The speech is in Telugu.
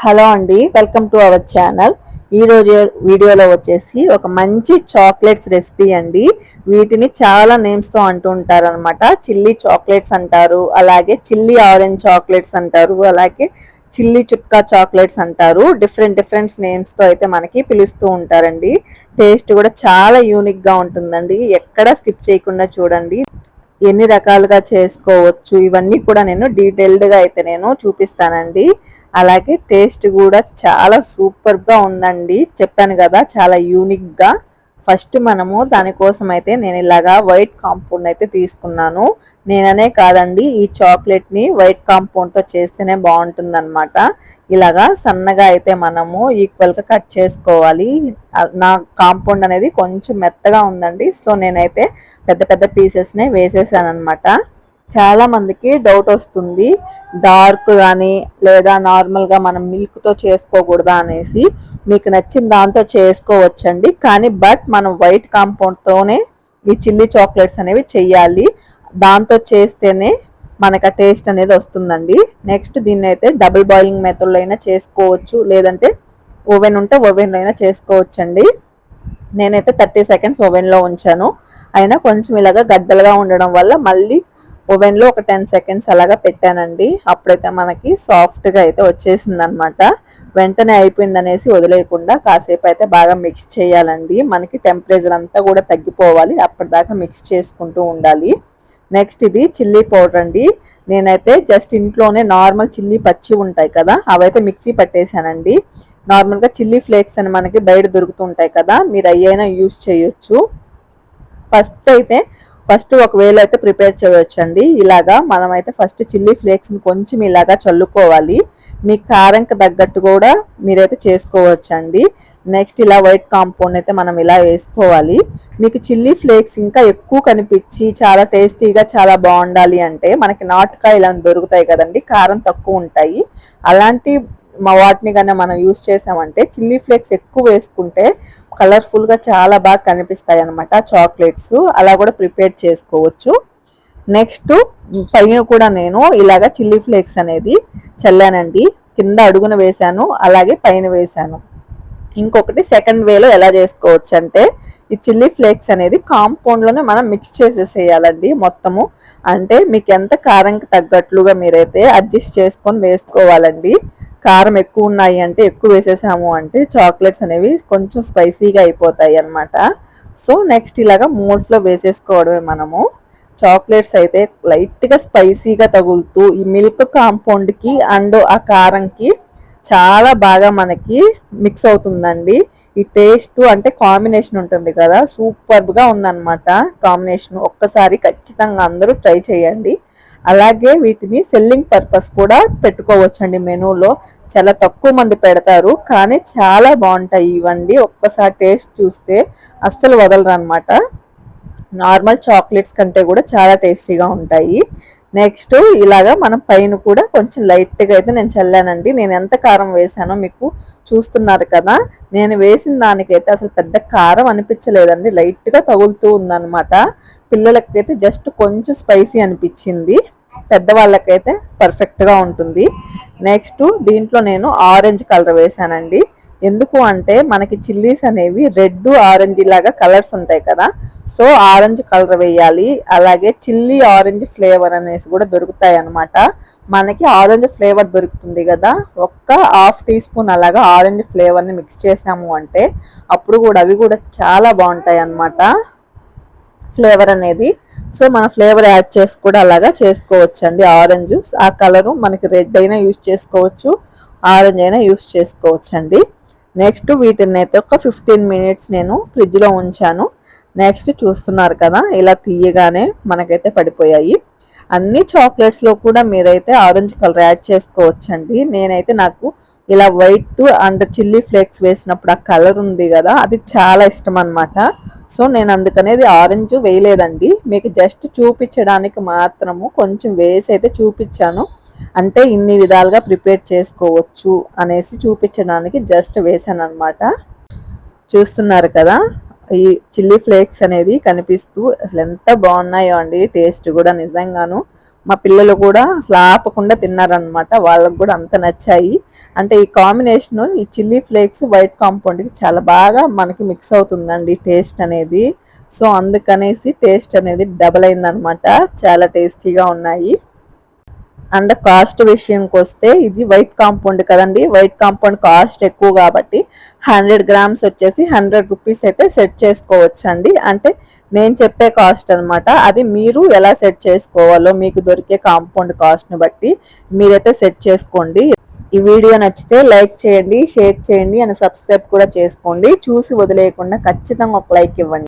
హలో అండి, వెల్కమ్ టు అవర్ ఛానల్. ఈ రోజు వీడియోలో వచ్చేసి ఒక మంచి చాక్లెట్స్ రెసిపీ అండి. వీటిని చాలా నేమ్స్ తో అంటూ ఉంటారు అనమాట. చిల్లీ చాక్లెట్స్ అంటారు, అలాగే చిల్లీ ఆరెంజ్ చాక్లెట్స్ అంటారు, అలాగే చిల్లీ చుక్క చాక్లెట్స్ అంటారు. డిఫరెంట్ నేమ్స్ తో అయితే మనకి పిలుస్తూ ఉంటారండి. టేస్ట్ కూడా చాలా యూనిక్ గా ఉంటుందండి. ఎక్కడ స్కిప్ చేయకుండా చూడండి. ఎన్ని రకాలుగా చేసుకోవచ్చు ఇవన్నీ కూడా నేను డీటెయిల్డ్గా అయితే నేను చూపిస్తానండి. అలాగే టేస్ట్ కూడా చాలా సూపర్గా ఉందండి. చెప్పాను కదా, చాలా యూనిక్గా. ఫస్ట్ మనము దానికోసం అయితే నేను ఇలాగా వైట్ కాంపౌండ్ అయితే తీసుకున్నాను. నేననే కాదండి, ఈ చాక్లెట్ని వైట్ కాంపౌండ్తో చేస్తేనే బాగుంటుంది అనమాట. ఇలాగా సన్నగా అయితే మనము ఈక్వల్గా కట్ చేసుకోవాలి. నా కాంపౌండ్ అనేది కొంచెం మెత్తగా ఉందండి, సో నేనైతే పెద్ద పెద్ద పీసెస్నే వేసేసాను అనమాట. చాలా మందికి డౌట్ వస్తుంది, డార్క్ కానీ లేదా నార్మల్గా మనం మిల్క్తో చేసుకోకూడదా అనేసి. మీకు నచ్చిన దాంతో చేసుకోవచ్చండి, కానీ బట్ మనం వైట్ కాంపౌండ్తోనే ఈ చిల్లీ చాక్లెట్స్ అనేవి చెయ్యాలి. దాంతో చేస్తేనే మనకు ఆ టేస్ట్ అనేది వస్తుందండి. నెక్స్ట్ దీన్ని అయితే డబుల్ బాయిలింగ్ మెథడ్లో అయినా చేసుకోవచ్చు, లేదంటే ఓవెన్ ఉంటే ఓవెన్లో అయినా చేసుకోవచ్చండి. నేనైతే 30 సెకండ్స్ ఓవెన్లో ఉంచాను. అయినా కొంచెం ఇలాగా గడ్డలుగా ఉండడం వల్ల మళ్ళీ ఓవెన్లో ఒక 10 సెకండ్స్ అలాగా పెట్టానండి. అప్పుడైతే మనకి సాఫ్ట్గా అయితే వచ్చేసింది అనమాట. వెంటనే అయిపోయిందనేసి వదిలేయకుండా కాసేపు అయితే బాగా మిక్స్ చేయాలండి. మనకి టెంపరేచర్ అంతా కూడా తగ్గిపోవాలి, అప్పటిదాకా మిక్స్ చేసుకుంటూ ఉండాలి. నెక్స్ట్ ఇది చిల్లీ పౌడర్ అండి. నేనైతే జస్ట్ ఇంట్లోనే నార్మల్ చిల్లీ పచ్చి ఉంటాయి కదా, అవైతే మిక్సీ పట్టేశానండి. నార్మల్గా చిల్లీ ఫ్లేక్స్ అని మనకి బయట దొరుకుతుంటాయి కదా, మీరు అయ్యైనా యూస్ చేయొచ్చు. ఫస్ట్ ఒక వేలో అయితే ప్రిపేర్ చేయొచ్చండి. ఇలాగా మనమైతే ఫస్ట్ చిల్లీ ఫ్లేక్స్ని కొంచెం ఇలాగా చల్లుకోవాలి. మీ కారంకి తగ్గట్టు కూడా మీరైతే చేసుకోవచ్చండి. నెక్స్ట్ ఇలా వైట్ కాంపౌండ్ అయితే మనం ఇలా వేసుకోవాలి. మీకు చిల్లీ ఫ్లేక్స్ ఇంకా ఎక్కువ కనిపించి చాలా టేస్టీగా చాలా బాగుండాలి అంటే మనకి నాటుకాయలు అని దొరుకుతాయి కదండి, కారం తక్కువ ఉంటాయి. అలాంటి వాటిని కన్నా మనం యూస్ చేసామంటే చిల్లీ ఫ్లేక్స్ ఎక్కువ వేసుకుంటే కలర్ఫుల్గా చాలా బాగా కనిపిస్తాయి అనమాట చాక్లెట్స్. అలా కూడా ప్రిపేర్ చేసుకోవచ్చు. నెక్స్ట్ పైన కూడా నేను ఇలాగా చిల్లీ ఫ్లేక్స్ అనేది చల్లానండి. కింద అడుగున వేసాను, అలాగే పైన వేసాను. ఇంకొకటి సెకండ్ వేలో ఎలా చేసుకోవచ్చు అంటే, ఈ చిల్లీ ఫ్లేక్స్ అనేది కాంపౌండ్లోనే మనం మిక్స్ చేసేసేయాలండి మొత్తము. అంటే మీకు ఎంత కారంకి తగ్గట్లుగా మీరైతే అడ్జస్ట్ చేసుకొని వేసుకోవాలండి. కారం ఎక్కువ ఉన్నాయి అంటే ఎక్కువ వేసేసాము అంటే చాక్లెట్స్ అనేవి కొంచెం స్పైసీగా అయిపోతాయి అన్నమాట. సో నెక్స్ట్ ఇలాగా మోడ్స్లో వేసేసుకోవడమే మనము. చాక్లెట్స్ అయితే లైట్గా స్పైసీగా తగులుతూ ఈ మిల్క్ కాంపౌండ్కి అండ్ ఆ కారంకి చాలా బాగా మనకి మిక్స్ అవుతుందండి. ఈ టేస్ట్ అంటే కాంబినేషన్ ఉంటుంది కదా, సూపర్గా ఉందన్నమాట కాంబినేషన్. ఒక్కసారి ఖచ్చితంగా అందరూ ట్రై చేయండి. అలాగే వీటిని సెల్లింగ్ పర్పస్ కూడా పెట్టుకోవచ్చండి. మెనూలో చాలా తక్కువ మంది పెడతారు, కానీ చాలా బాగుంటాయి ఇవండి. ఒక్కసారి టేస్ట్ చూస్తే అస్సలు వదలరు అనమాట. నార్మల్ చాక్లెట్స్ కంటే కూడా చాలా టేస్టీగా ఉంటాయి. నెక్స్ట్ ఇలాగా మనం పైన కూడా కొంచెం లైట్గా అయితే నేను చల్లానండి. నేను ఎంత కారం వేసానో మీకు చూస్తున్నారు కదా, నేను వేసిన దానికైతే అసలు పెద్ద కారం అనిపించలేదండి, లైట్గా తగులుతూ ఉందన్నమాట. పిల్లలకైతే జస్ట్ కొంచెం స్పైసీ అనిపించింది, పెద్దవాళ్ళకైతే పర్ఫెక్ట్గా ఉంటుంది. నెక్స్ట్ దీంట్లో నేను ఆరెంజ్ కలర్ వేసానండి. ఎందుకు అంటే మనకి చిల్లీస్ అనేవి రెడ్ ఆరెంజ్ లాగా కలర్స్ ఉంటాయి కదా, సో ఆరెంజ్ కలర్ వేయాలి. అలాగే చిల్లీ ఆరెంజ్ ఫ్లేవర్ అనేసి కూడా దొరుకుతాయి అన్నమాట. మనకి ఆరెంజ్ ఫ్లేవర్ దొరుకుతుంది కదా, ఒక్క హాఫ్ టీ స్పూన్ అలాగా ఆరెంజ్ ఫ్లేవర్ని మిక్స్ చేసాము అంటే అప్పుడు కూడా అవి కూడా చాలా బాగుంటాయి అన్నమాట ఫ్లేవర్ అనేది. సో మన ఫ్లేవర్ యాడ్ చేసి కూడా అలాగా చేసుకోవచ్చు అండి. ఆరెంజ్ ఆ కలరు మనకి రెడ్ అయినా యూస్ చేసుకోవచ్చు, ఆరెంజ్ అయినా యూస్ చేసుకోవచ్చు అండి. నెక్స్ట్ వీటిని అయితే ఒక 15 మినిట్స్ నేను ఫ్రిడ్జ్లో ఉంచాను. నెక్స్ట్ చూస్తున్నారు కదా, ఇలా తీయగానే మనకైతే పడిపోయాయి. అన్ని చాక్లెట్స్లో కూడా మీరైతే ఆరెంజ్ కలర్ యాడ్ చేసుకోవచ్చండి. నేనైతే నాకు ఇలా వైట్ అండ్ చిల్లీ ఫ్లేక్స్ వేసినప్పుడు ఆ కలర్ ఉంది కదా, అది చాలా ఇష్టం అనమాట. సో నేను అందుకనేది ఆరెంజ్ వేయలేదండి, మీకు జస్ట్ చూపించడానికి మాత్రము కొంచెం వేసి అయితే చూపించాను. అంటే ఇన్ని విధాలుగా ప్రిపేర్ చేసుకోవచ్చు అనేసి చూపించడానికి జస్ట్ వేసాను అనమాట. చూస్తున్నారు కదా, ఈ చిల్లీ ఫ్లేక్స్ అనేది కనిపిస్తూ అసలు ఎంత బాగున్నాయో అండి. టేస్ట్ కూడా నిజంగాను మా పిల్లలు కూడా అసలు ఆపకుండా తిన్నారనమాట. వాళ్ళకు కూడా అంత నచ్చాయి. అంటే ఈ కాంబినేషన్ ఈ చిల్లీ ఫ్లేక్స్ వైట్ కాంపౌండ్కి చాలా బాగా మనకి మిక్స్ అవుతుందండి టేస్ట్ అనేది. సో అందుకనేసి టేస్ట్ అనేది డబల్ అయిందనమాట. చాలా టేస్టీగా ఉన్నాయి. అండ్ కాస్ట్ విషయంకి వస్తే ఇది వైట్ కాంపౌండ్ కదండి. వైట్ కాంపౌండ్ కాస్ట్ ఎక్కువ కాబట్టి 100 గ్రామ్స్ వచ్చేసి 100 రూపీస్ అయితే సెట్ చేసుకోవచ్చు అండి. అంటే నేను చెప్పే కాస్ట్ అనమాట. అది మీరు ఎలా సెట్ చేసుకోవాలో మీకు దొరికే కాంపౌండ్ కాస్ట్ని బట్టి మీరైతే సెట్ చేసుకోండి. ఈ వీడియో నచ్చితే లైక్ చేయండి, షేర్ చేయండి అండ్ సబ్స్క్రైబ్ కూడా చేసుకోండి. చూసి వదిలేయకుండా ఖచ్చితంగా ఒక లైక్ ఇవ్వండి.